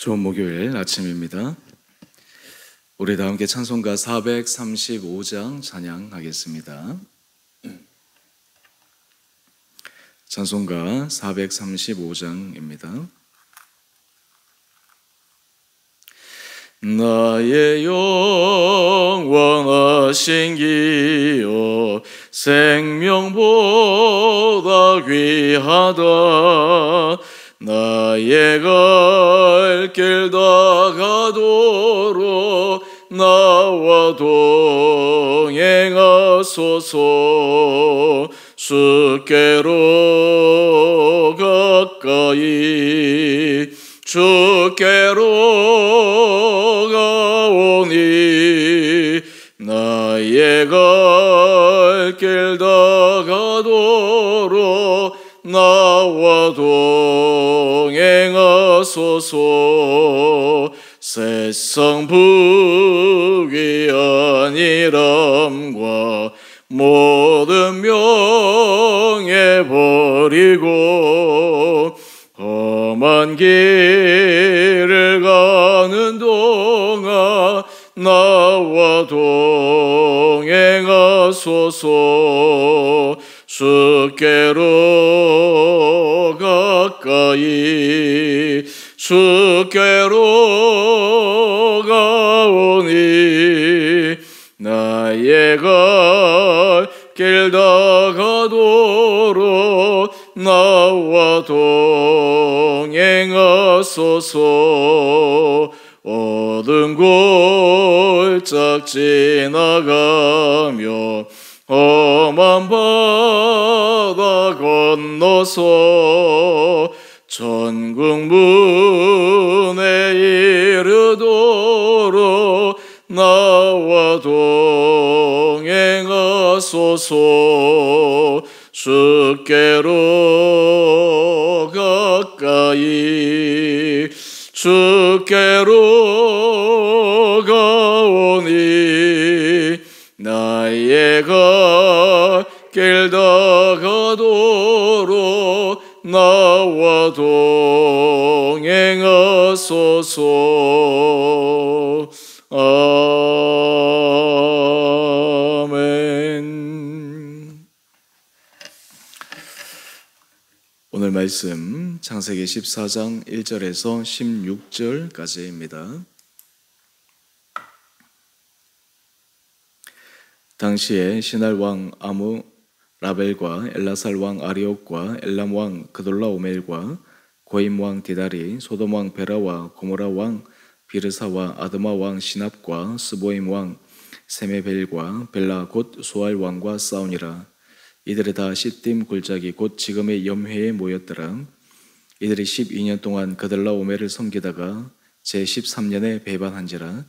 좋은 목요일 아침입니다. 우리 다 함께 찬송가 435장 찬양하겠습니다. 찬송가 435장입니다. 나의 영원하신 기여 생명보다 귀하다. 나의 갈 길 다가도록 나와 동행하소서. 주께로 가까이 주께로 가오니 나의 갈 길 다가도록 나와 동행하소서. 세상 부귀한 이람과 모든 명예 버리고 험한 길을 가는 동안 나와 동행하소서. 주께로 가까이 주께로 가오니 나의 갈 길 다가도록 나와 동행하소서. 어두운 골짝 지나가며 험한 바다 건너서 천국 문에 이르도록 나와 동행하소서. 주께로 가까이 주께로 가오니 나의 갈 길 다가도록 나와 동행하소서. 아멘. 오늘 말씀 창세기 14장 1절에서 16절까지입니다. 당시에 시날 왕 아므라벨과 엘라살 왕 아리옥과 엘람 왕 그돌라오멜과 고임 왕 디달이 소돔 왕 베라와 고모라 왕 비르사와 아드마 왕 시납과 스보임 왕 세메벨과 벨라 곧 소알 왕과 싸우니라. 이들이 다 시딤 골짜기 곧 지금의 염회에 모였더라. 이들이 12년 동안 그들라오멜을 섬기다가 제13년에 배반한지라.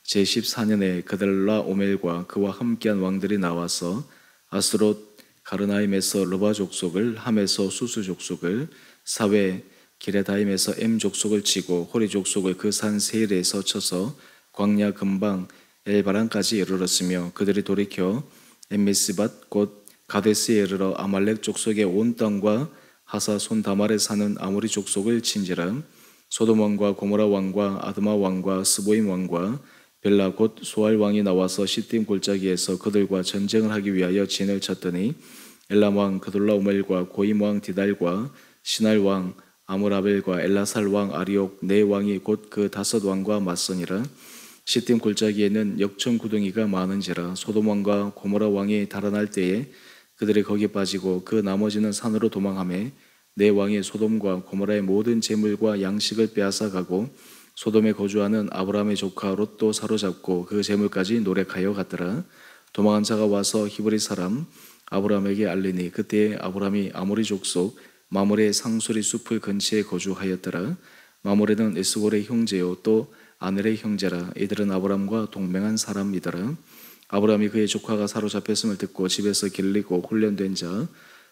제14년에 그들라오멜과 그와 함께한 왕들이 나와서 아스롯 가르나임에서 르바 족속을, 함에서 수스 족속을, 사웨 기레다임에서 엠 족속을 치고 호리 족속을 그 산 세일에서 쳐서 광야 근방 엘바란까지 이르렀으며 그들이 돌이켜 엠미스밭 곧 가데스에 이르러 아말렉 족속의 온 땅과 하사손 다말에 사는 아모리 족속을 친지라. 소돔 왕과 고모라 왕과 아드마 왕과 스보임 왕과 벨라 곧 소알 왕이 나와서 시딤 골짜기에서 그들과 전쟁을 하기 위하여 진을 쳤더니 엘람 왕 그돌라오멜과 고임 왕 디달과 시날 왕 아므라벨과 엘라살 왕 아리옥 네 왕이 곧 그 다섯 왕과 맞서니라. 시딤 골짜기에는 역청 구덩이가 많은지라. 소돔 왕과 고모라 왕이 달아날 때에 그들이 거기 빠지고 그 나머지는 산으로 도망하매 네 왕이 소돔과 고모라의 모든 재물과 양식을 빼앗아 가고 소돔에 거주하는 아브라함의 조카 롯도 사로잡고 그 재물까지 노력하여 갔더라. 도망한 자가 와서 히브리 사람 아브라함에게 알리니 그때에 아브라함이 아모리 족속 마므레의 상수리 숲을 근처에 거주하였더라. 마므레는 에스골의 형제요 또 아넬의 형제라. 이들은 아브라함과 동맹한 사람이더라. 아브라함이 그의 조카가 사로잡혔음을 듣고 집에서 길리고 훈련된 자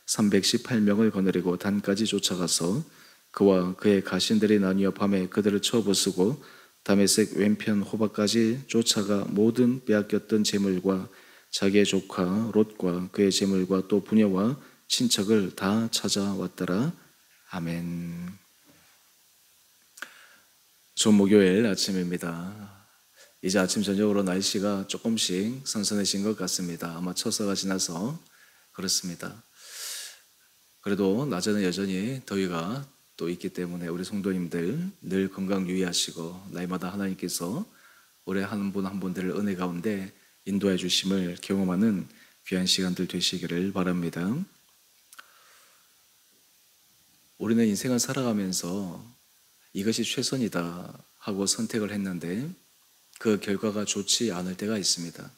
318명을 거느리고 단까지 쫓아가서 그와 그의 가신들이 나뉘어 밤에 그들을 쳐 부수고 다메섹 왼편 호박까지 쫓아가 모든 빼앗겼던 재물과 자기의 조카 롯과 그의 재물과 또 부녀와 친척을 다 찾아왔더라. 아멘. 좋은 목요일 아침입니다. 이제 아침 저녁으로 날씨가 조금씩 선선해진 것 같습니다. 아마 처서가 지나서 그렇습니다. 그래도 낮에는 여전히 더위가 또 있기 때문에 우리 성도님들 늘 건강 유의하시고 날마다 하나님께서 올해 한 분 한 분들을 은혜 가운데 인도해 주심을 경험하는 귀한 시간들 되시기를 바랍니다. 우리는 인생을 살아가면서 이것이 최선이다 하고 선택을 했는데 그 결과가 좋지 않을 때가 있습니다.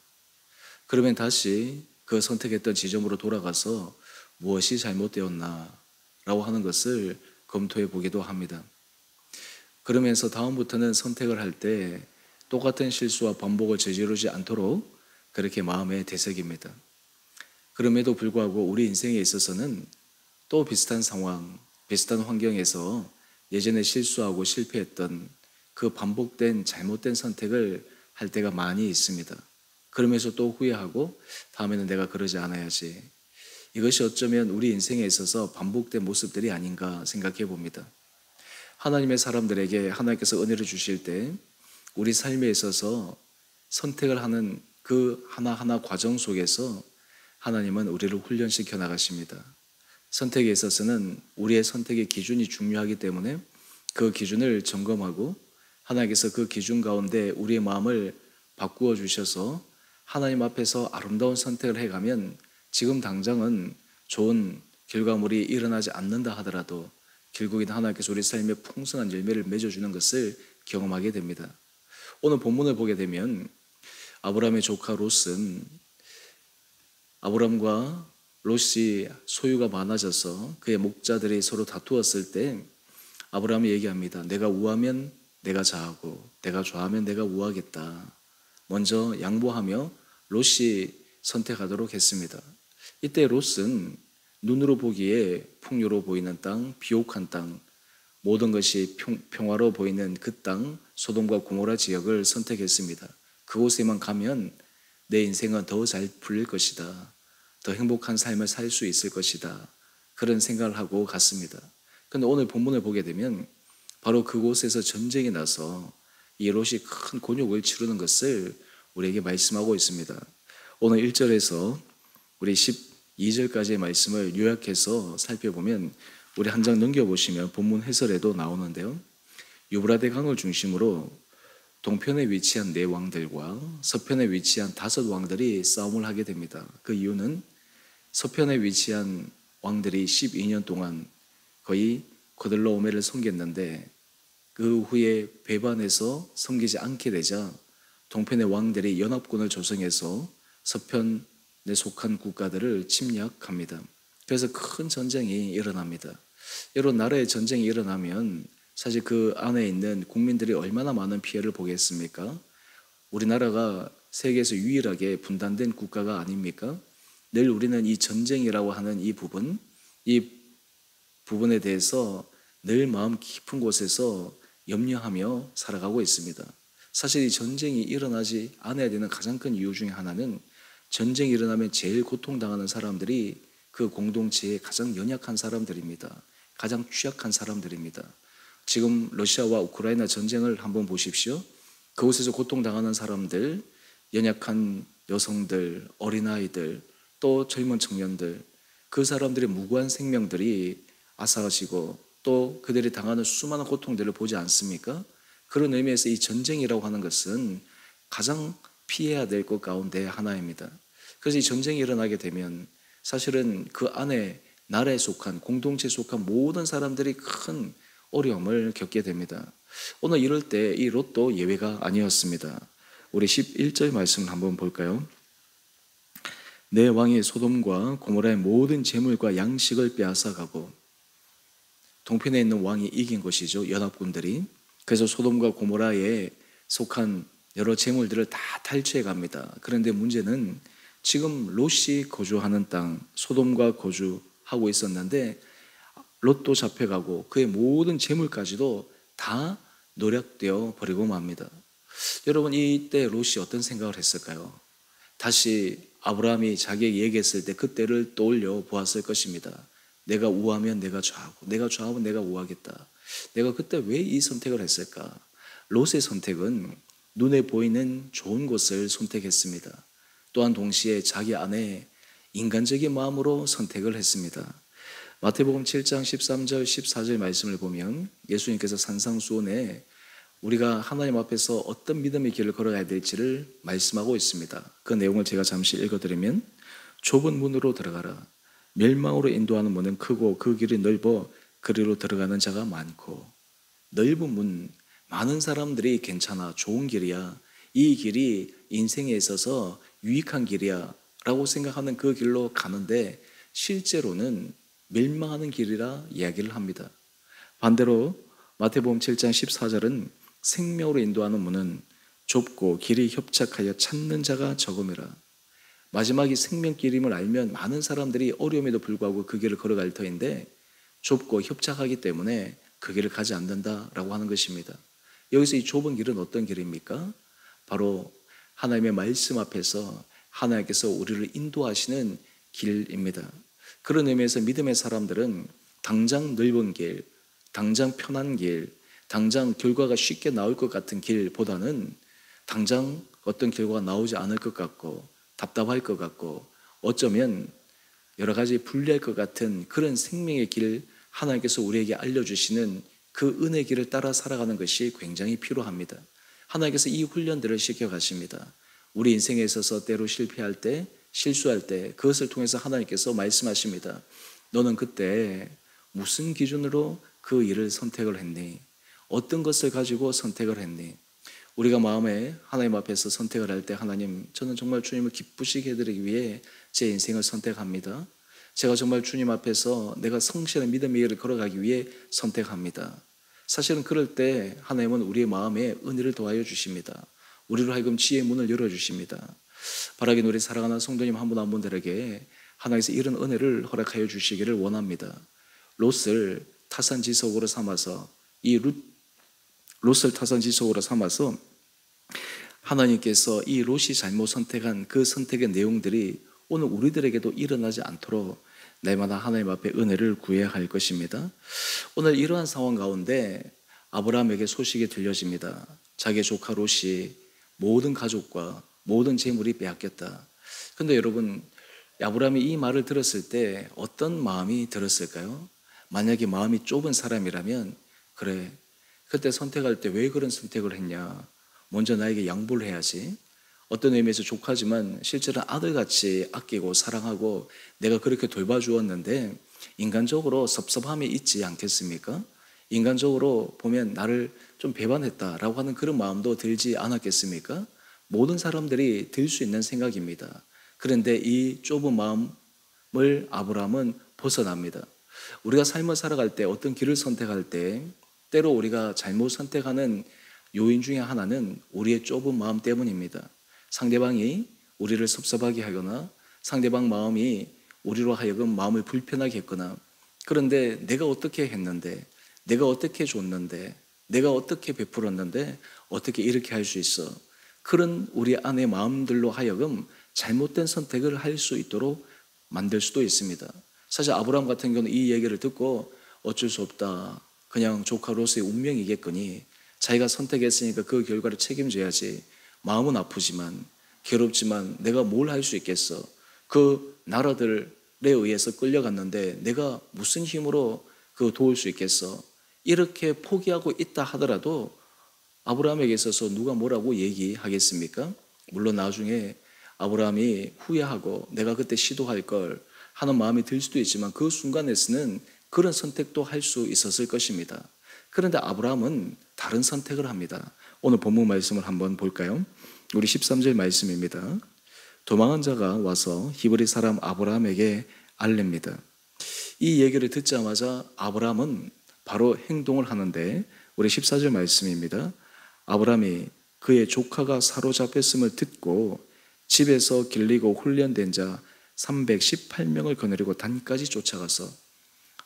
그러면 다시 그 선택했던 지점으로 돌아가서 무엇이 잘못되었나 라고 하는 것을 검토해 보기도 합니다. 그러면서 다음부터는 선택을 할 때 똑같은 실수와 반복을 저지르지 않도록 그렇게 마음에 되새깁니다. 그럼에도 불구하고 우리 인생에 있어서는 또 비슷한 상황, 비슷한 환경에서 예전에 실수하고 실패했던 그 반복된 잘못된 선택을 할 때가 많이 있습니다. 그러면서 또 후회하고 다음에는 내가 그러지 않아야지. 이것이 어쩌면 우리 인생에 있어서 반복된 모습들이 아닌가 생각해 봅니다. 하나님의 사람들에게 하나님께서 은혜를 주실 때 우리 삶에 있어서 선택을 하는 그 하나하나 과정 속에서 하나님은 우리를 훈련시켜 나가십니다. 선택에 있어서는 우리의 선택의 기준이 중요하기 때문에 그 기준을 점검하고 하나님께서 그 기준 가운데 우리의 마음을 바꾸어 주셔서 하나님 앞에서 아름다운 선택을 해가면 지금 당장은 좋은 결과물이 일어나지 않는다 하더라도 결국엔 하나님께서 우리 삶에 풍성한 열매를 맺어주는 것을 경험하게 됩니다. 오늘 본문을 보게 되면 아브라함의 조카 롯은 아브라함과 롯이 소유가 많아져서 그의 목자들이 서로 다투었을 때 아브라함이 얘기합니다. 내가 우하면 내가 좌하고 내가 좌하면 내가 우하겠다. 먼저 양보하며 롯이 선택하도록 했습니다. 이때 롯은 눈으로 보기에 풍요로 보이는 땅, 비옥한 땅, 모든 것이 평화로 보이는 그 땅, 소돔과 고모라 지역을 선택했습니다. 그곳에만 가면 내 인생은 더 잘 풀릴 것이다. 더 행복한 삶을 살 수 있을 것이다. 그런 생각을 하고 갔습니다. 그런데 오늘 본문을 보게 되면 바로 그곳에서 전쟁이 나서 이 롯이 큰 곤욕을 치르는 것을 우리에게 말씀하고 있습니다. 오늘 1절에서 우리 12절까지의 말씀을 요약해서 살펴보면 우리 한 장 넘겨보시면 본문 해설에도 나오는데요. 유브라데 강을 중심으로 동편에 위치한 4왕들과 서편에 위치한 5왕들이 싸움을 하게 됩니다. 그 이유는 서편에 위치한 왕들이 12년 동안 거의 고들로오메를 섬겼는데 그 후에 배반해서 섬기지 않게 되자 동편의 왕들이 연합군을 조성해서 서편에 속한 국가들을 침략합니다. 그래서 큰 전쟁이 일어납니다. 여러분, 나라의 전쟁이 일어나면 사실 그 안에 있는 국민들이 얼마나 많은 피해를 보겠습니까? 우리나라가 세계에서 유일하게 분단된 국가가 아닙니까? 늘 우리는 이 전쟁이라고 하는 이 부분에 대해서 늘 마음 깊은 곳에서 염려하며 살아가고 있습니다. 사실 이 전쟁이 일어나지 않아야 되는 가장 큰 이유 중에 하나는 전쟁이 일어나면 제일 고통당하는 사람들이 그 공동체의 가장 연약한 사람들입니다. 가장 취약한 사람들입니다. 지금 러시아와 우크라이나 전쟁을 한번 보십시오. 그곳에서 고통당하는 사람들, 연약한 여성들, 어린아이들, 또 젊은 청년들, 그 사람들의 무고한 생명들이 앗아가시고 또 그들이 당하는 수많은 고통들을 보지 않습니까? 그런 의미에서 이 전쟁이라고 하는 것은 가장 피해야 될 것 가운데 하나입니다. 그래서 이 전쟁이 일어나게 되면 사실은 그 안에 나라에 속한, 공동체에 속한 모든 사람들이 큰 어려움을 겪게 됩니다. 오늘 이럴 때 이 롯도 예외가 아니었습니다. 우리 11절 말씀 한번 볼까요? 내 왕이 소돔과 고모라의 모든 재물과 양식을 빼앗아가고, 동편에 있는 왕이 이긴 것이죠. 연합군들이. 그래서 소돔과 고모라에 속한 여러 재물들을 다 탈취해 갑니다. 그런데 문제는 지금 롯이 거주하는 땅, 소돔과 거주하고 있었는데 롯도 잡혀가고 그의 모든 재물까지도 다 노략되어 버리고 맙니다. 여러분, 이때 롯이 어떤 생각을 했을까요? 다시 아브라함이 자기에게 얘기했을 때 그때를 떠올려 보았을 것입니다. 내가 우하면 내가 좌하고 내가 좌하면 내가 우하겠다. 내가 그때 왜 이 선택을 했을까? 롯의 선택은 눈에 보이는 좋은 곳을 선택했습니다. 또한 동시에 자기 안에 인간적인 마음으로 선택을 했습니다. 마태복음 7장 13절 14절 말씀을 보면 예수님께서 산상수훈에 우리가 하나님 앞에서 어떤 믿음의 길을 걸어가야 될지를 말씀하고 있습니다. 그 내용을 제가 잠시 읽어드리면 좁은 문으로 들어가라. 멸망으로 인도하는 문은 크고 그 길이 넓어 그리로 들어가는 자가 많고. 넓은 문, 많은 사람들이 괜찮아, 좋은 길이야, 이 길이 인생에 있어서 유익한 길이야 라고 생각하는 그 길로 가는데 실제로는 멸망하는 길이라 이야기를 합니다. 반대로 마태복음 7장 14절은 생명으로 인도하는 문은 좁고 길이 협착하여 찾는 자가 적음이라. 마지막이 생명길임을 알면 많은 사람들이 어려움에도 불구하고 그 길을 걸어갈 터인데 좁고 협착하기 때문에 그 길을 가지 않는다라고 하는 것입니다. 여기서 이 좁은 길은 어떤 길입니까? 바로 하나님의 말씀 앞에서 하나님께서 우리를 인도하시는 길입니다. 그런 의미에서 믿음의 사람들은 당장 넓은 길, 당장 편한 길, 당장 결과가 쉽게 나올 것 같은 길보다는 당장 어떤 결과가 나오지 않을 것 같고 답답할 것 같고 어쩌면 여러 가지 불리할 것 같은 그런 생명의 길, 하나님께서 우리에게 알려주시는 그 은혜 길을 따라 살아가는 것이 굉장히 필요합니다. 하나님께서 이 훈련들을 시켜가십니다. 우리 인생에 있어서 때로 실패할 때, 실수할 때 그것을 통해서 하나님께서 말씀하십니다. 너는 그때 무슨 기준으로 그 일을 선택을 했니? 어떤 것을 가지고 선택을 했니? 우리가 마음에 하나님 앞에서 선택을 할 때 하나님, 저는 정말 주님을 기쁘시게 해드리기 위해 제 인생을 선택합니다. 제가 정말 주님 앞에서 내가 성실한 믿음의 길을 걸어가기 위해 선택합니다. 사실은 그럴 때 하나님은 우리의 마음에 은혜를 더하여 주십니다. 우리로 하여금 지혜의 문을 열어주십니다. 바라긴 우리 사랑하는 성도님 한 분 한 분들에게 하나님께서 이런 은혜를 허락하여 주시기를 원합니다. 롯을 타산지석으로 삼아서 롯을 타산지석으로 삼아서 하나님께서 이 롯이 잘못 선택한 그 선택의 내용들이 오늘 우리들에게도 일어나지 않도록 날마다 하나님 앞에 은혜를 구해야 할 것입니다. 오늘 이러한 상황 가운데 아브라함에게 소식이 들려집니다. 자기의 조카 롯이 모든 가족과 모든 재물이 빼앗겼다. 그런데 여러분, 아브라함이 이 말을 들었을 때 어떤 마음이 들었을까요? 만약에 마음이 좁은 사람이라면 그래, 그때 선택할 때 왜 그런 선택을 했냐? 먼저 나에게 양보를 해야지. 어떤 의미에서 조카지만 실제로는 아들같이 아끼고 사랑하고 내가 그렇게 돌봐주었는데 인간적으로 섭섭함이 있지 않겠습니까? 인간적으로 보면 나를 좀 배반했다라고 하는 그런 마음도 들지 않았겠습니까? 모든 사람들이 들 수 있는 생각입니다. 그런데 이 좁은 마음을 아브라함은 벗어납니다. 우리가 삶을 살아갈 때 어떤 길을 선택할 때 때로 우리가 잘못 선택하는 요인 중에 하나는 우리의 좁은 마음 때문입니다. 상대방이 우리를 섭섭하게 하거나 상대방 마음이 우리로 하여금 마음을 불편하게 했거나 그런데 내가 어떻게 했는데 내가 어떻게 줬는데 내가 어떻게 베풀었는데 어떻게 이렇게 할 수 있어. 그런 우리 안의 마음들로 하여금 잘못된 선택을 할 수 있도록 만들 수도 있습니다. 사실 아브라함 같은 경우는 이 얘기를 듣고 어쩔 수 없다. 그냥 조카 롯의 운명이겠거니 자기가 선택했으니까 그 결과를 책임져야지. 마음은 아프지만 괴롭지만 내가 뭘 할 수 있겠어. 그 나라들에 의해서 끌려갔는데 내가 무슨 힘으로 그 도울 수 있겠어. 이렇게 포기하고 있다 하더라도 아브라함에게 있어서 누가 뭐라고 얘기하겠습니까? 물론 나중에 아브라함이 후회하고 내가 그때 시도할 걸 하는 마음이 들 수도 있지만 그 순간에서는 그런 선택도 할 수 있었을 것입니다. 그런데 아브라함은 다른 선택을 합니다. 오늘 본문 말씀을 한번 볼까요? 우리 13절 말씀입니다. 도망한 자가 와서 히브리 사람 아브라함에게 알립니다. 이 얘기를 듣자마자 아브라함은 바로 행동을 하는데 우리 14절 말씀입니다. 아브라함이 그의 조카가 사로잡혔음을 듣고 집에서 길리고 훈련된 자 318명을 거느리고 단까지 쫓아가서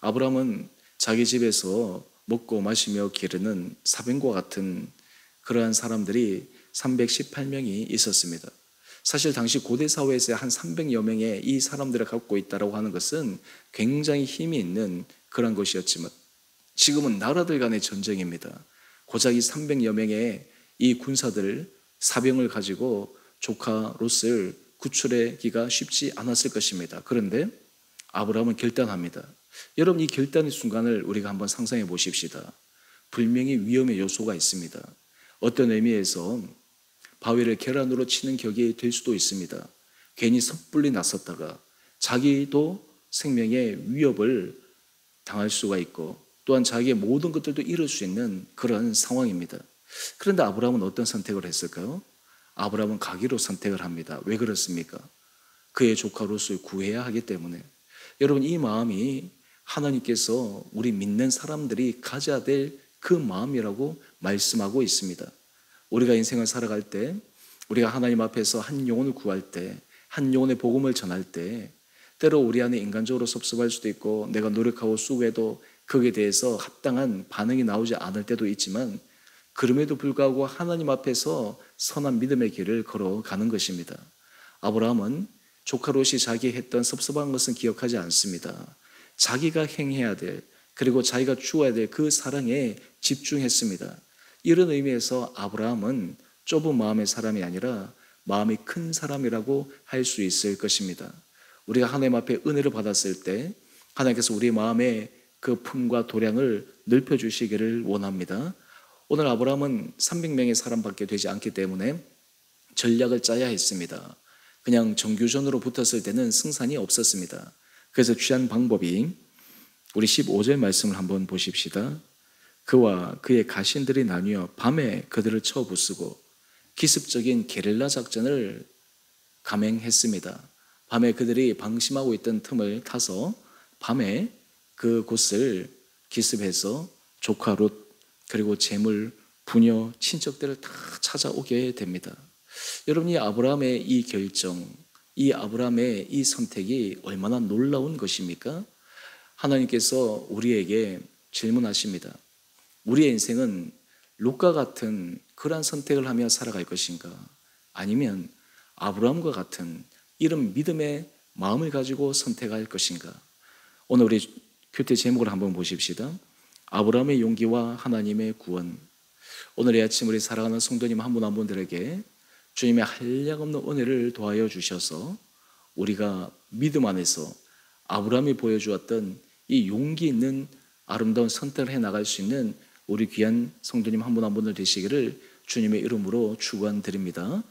아브라함은 자기 집에서 먹고 마시며 기르는 사병과 같은 그러한 사람들이 318명이 있었습니다. 사실 당시 고대 사회에서 한 300여 명의 이 사람들을 갖고 있다고 하는 것은 굉장히 힘이 있는 그런 것이었지만 지금은 나라들 간의 전쟁입니다. 고작 이 300여 명의 이 군사들, 사병을 가지고 조카 롯을 구출하기가 쉽지 않았을 것입니다. 그런데 아브라함은 결단합니다. 여러분, 이 결단의 순간을 우리가 한번 상상해 보십시다. 분명히 위험의 요소가 있습니다. 어떤 의미에서 바위를 계란으로 치는 격이 될 수도 있습니다. 괜히 섣불리 나섰다가 자기도 생명의 위협을 당할 수가 있고 또한 자기의 모든 것들도 잃을 수 있는 그런 상황입니다. 그런데 아브라함은 어떤 선택을 했을까요? 아브라함은 가기로 선택을 합니다. 왜 그렇습니까? 그의 조카 롯을 구해야 하기 때문에. 여러분, 이 마음이 하나님께서 우리 믿는 사람들이 가져야 될 그 마음이라고 말씀하고 있습니다. 우리가 인생을 살아갈 때, 우리가 하나님 앞에서 한 영혼을 구할 때, 한 영혼의 복음을 전할 때 때로 우리 안에 인간적으로 섭섭할 수도 있고 내가 노력하고 수고해도 거기에 대해서 합당한 반응이 나오지 않을 때도 있지만 그럼에도 불구하고 하나님 앞에서 선한 믿음의 길을 걸어가는 것입니다. 아브라함은 조카 롯이 자기 했던 섭섭한 것은 기억하지 않습니다. 자기가 행해야 될, 그리고 자기가 주어야 될 그 사랑에 집중했습니다. 이런 의미에서 아브라함은 좁은 마음의 사람이 아니라 마음이 큰 사람이라고 할 수 있을 것입니다. 우리가 하나님 앞에 은혜를 받았을 때 하나님께서 우리 마음의 그 품과 도량을 넓혀주시기를 원합니다. 오늘 아브라함은 300명의 사람밖에 되지 않기 때문에 전략을 짜야 했습니다. 그냥 정규전으로 붙었을 때는 승산이 없었습니다. 그래서 취한 방법이 우리 15절 말씀을 한번 보십시다. 그와 그의 가신들이 나뉘어 밤에 그들을 쳐 부수고 기습적인 게릴라 작전을 감행했습니다. 밤에 그들이 방심하고 있던 틈을 타서 밤에 그 곳을 기습해서 조카 롯 그리고 재물, 부녀, 친척들을 다 찾아오게 됩니다. 여러분, 이 아브라함의 이 결정, 이 아브라함의 이 선택이 얼마나 놀라운 것입니까? 하나님께서 우리에게 질문하십니다. 우리의 인생은 롯과 같은 그러한 선택을 하며 살아갈 것인가? 아니면 아브라함과 같은 이런 믿음의 마음을 가지고 선택할 것인가? 오늘 우리 교태 제목을 한번 보십시다. 아브라함의 용기와 하나님의 구원. 오늘 이 아침 우리 사랑하는 성도님 한 분 한 분들에게 주님의 한량없는 은혜를 더하여 주셔서 우리가 믿음 안에서 아브라함이 보여주었던 이 용기 있는 아름다운 선택을 해나갈 수 있는 우리 귀한 성도님 한 분 한 분들 되시기를 주님의 이름으로 축원드립니다.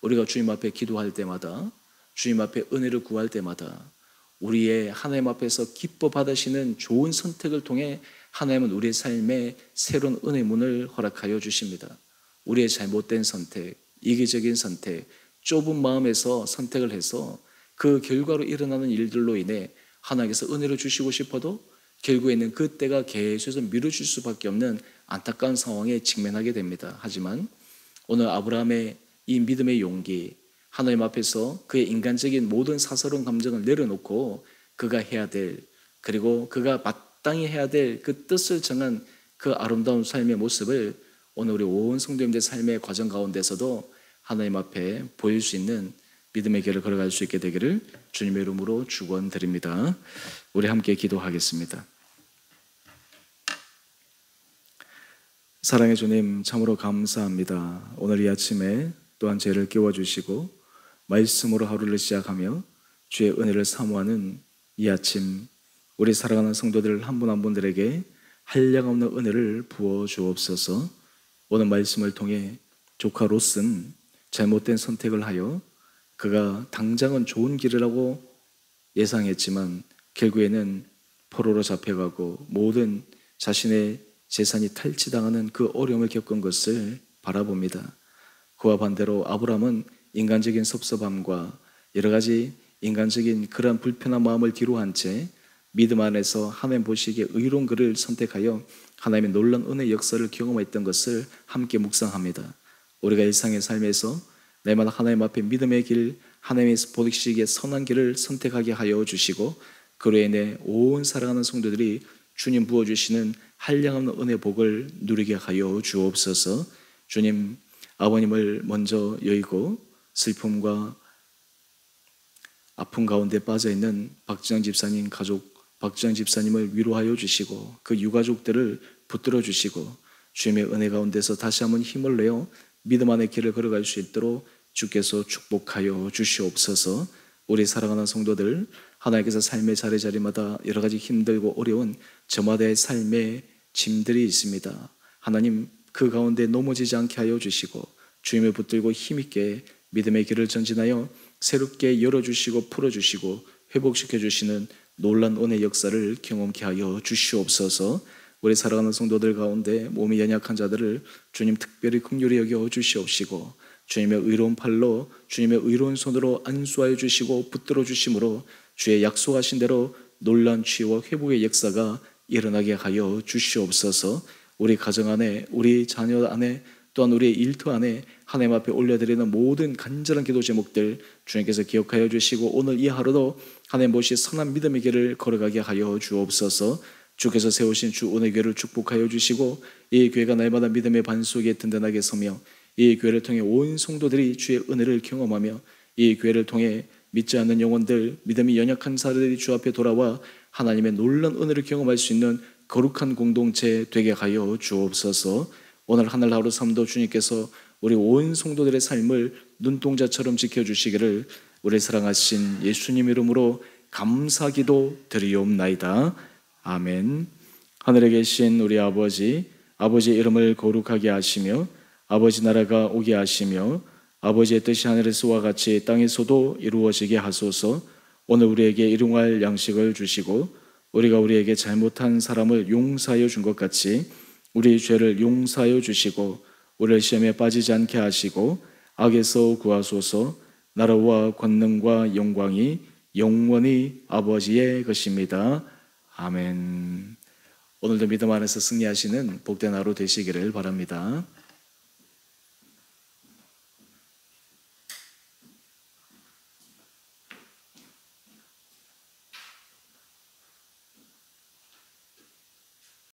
우리가 주님 앞에 기도할 때마다, 주님 앞에 은혜를 구할 때마다 우리의 하나님 앞에서 기뻐 받으시는 좋은 선택을 통해 하나님은 우리의 삶에 새로운 은혜 문을 허락하여 주십니다. 우리의 잘못된 선택, 이기적인 선택, 좁은 마음에서 선택을 해서 그 결과로 일어나는 일들로 인해 하나님께서 은혜를 주시고 싶어도 결국에는 그때가 계속해서 미뤄질 수밖에 없는 안타까운 상황에 직면하게 됩니다. 하지만 오늘 아브라함의 이 믿음의 용기, 하나님 앞에서 그의 인간적인 모든 사사로운 감정을 내려놓고 그가 해야 될, 그리고 그가 마땅히 해야 될 그 뜻을 정한 그 아름다운 삶의 모습을 오늘 우리 온 성도님들 삶의 과정 가운데서도 하나님 앞에 보일 수 있는 믿음의 길을 걸어갈 수 있게 되기를 주님의 이름으로 축원드립니다. 우리 함께 기도하겠습니다. 사랑의 주님, 참으로 감사합니다. 오늘 이 아침에 또한 죄를 깨워주시고 말씀으로 하루를 시작하며 주의 은혜를 사모하는 이 아침, 우리 사랑하는 성도들 한 분 한 분들에게 한량없는 은혜를 부어 주옵소서. 오늘 말씀을 통해 조카 롯은 잘못된 선택을 하여 그가 당장은 좋은 길이라고 예상했지만 결국에는 포로로 잡혀가고 모든 자신의 재산이 탈취당하는 그 어려움을 겪은 것을 바라봅니다. 그와 반대로 아브라함은 인간적인 섭섭함과 여러 가지 인간적인 그러한 불편한 마음을 뒤로한 채 믿음 안에서 하나님 보시기에 의로운 길을 선택하여 하나님의 놀라운 은혜의 역사를 경험했던 것을 함께 묵상합니다. 우리가 일상의 삶에서 날마다 하나님 앞에 믿음의 길, 하나님의 보시기에 선한 길을 선택하게 하여 주시고 그로 인해 온 사랑하는 성도들이 주님 부어주시는 한량없는 은혜 복을 누리게 하여 주옵소서. 주님, 아버님을 먼저 여의고 슬픔과 아픔 가운데 빠져있는 박지영 집사님 가족, 박지영 집사님을 위로하여 주시고 그 유가족들을 붙들어 주시고 주님의 은혜 가운데서 다시 한번 힘을 내어 믿음 안의 길을 걸어갈 수 있도록 주께서 축복하여 주시옵소서. 우리 사랑하는 성도들, 하나님께서 삶의 자리자리마다 여러 가지 힘들고 어려운 저마다의 삶의 짐들이 있습니다. 하나님 그 가운데 넘어지지 않게 하여 주시고 주님을 붙들고 힘있게 믿음의 길을 전진하여 새롭게 열어주시고 풀어주시고 회복시켜 주시는 놀란 은혜 역사를 경험케 하여 주시옵소서. 우리 사랑하는 성도들 가운데 몸이 연약한 자들을 주님 특별히 긍휼히 여겨 주시옵시고 주님의 의로운 팔로 주님의 의로운 손으로 안수하여 주시고 붙들어 주심으로 주의 약속하신 대로 놀란 치유와 회복의 역사가 일어나게 하여 주시옵소서. 우리 가정 안에, 우리 자녀 안에, 또한 우리의 일터 안에 하나님 앞에 올려드리는 모든 간절한 기도 제목들 주님께서 기억하여 주시고 오늘 이 하루도 하나님 보시 선한 믿음의 길을 걸어가게 하여 주옵소서. 주께서 세우신 주 은혜 교회를 축복하여 주시고 이 교회가 날마다 믿음의 반석에 든든하게 서며 이 교회를 통해 온 성도들이 주의 은혜를 경험하며 이 교회를 통해 믿지 않는 영혼들, 믿음이 연약한 사람들이 주 앞에 돌아와 하나님의 놀라운 은혜를 경험할 수 있는 거룩한 공동체 되게 하여 주옵소서. 오늘 하늘 하루 삶도 주님께서 우리 온 성도들의 삶을 눈동자처럼 지켜주시기를 우리 사랑하신 예수님 이름으로 감사기도 드리옵나이다. 아멘. 하늘에 계신 우리 아버지, 아버지의 이름을 거룩하게 하시며 아버지 나라가 오게 하시며 아버지의 뜻이 하늘에서와 같이 땅에서도 이루어지게 하소서. 오늘 우리에게 일용할 양식을 주시고 우리가 우리에게 잘못한 사람을 용서하여 준 것 같이 우리의 죄를 용서하여 주시고 우리를 시험에 빠지지 않게 하시고 악에서 구하소서. 나라와 권능과 영광이 영원히 아버지의 것입니다. 아멘. 오늘도 믿음 안에서 승리하시는 복된 하루 되시기를 바랍니다.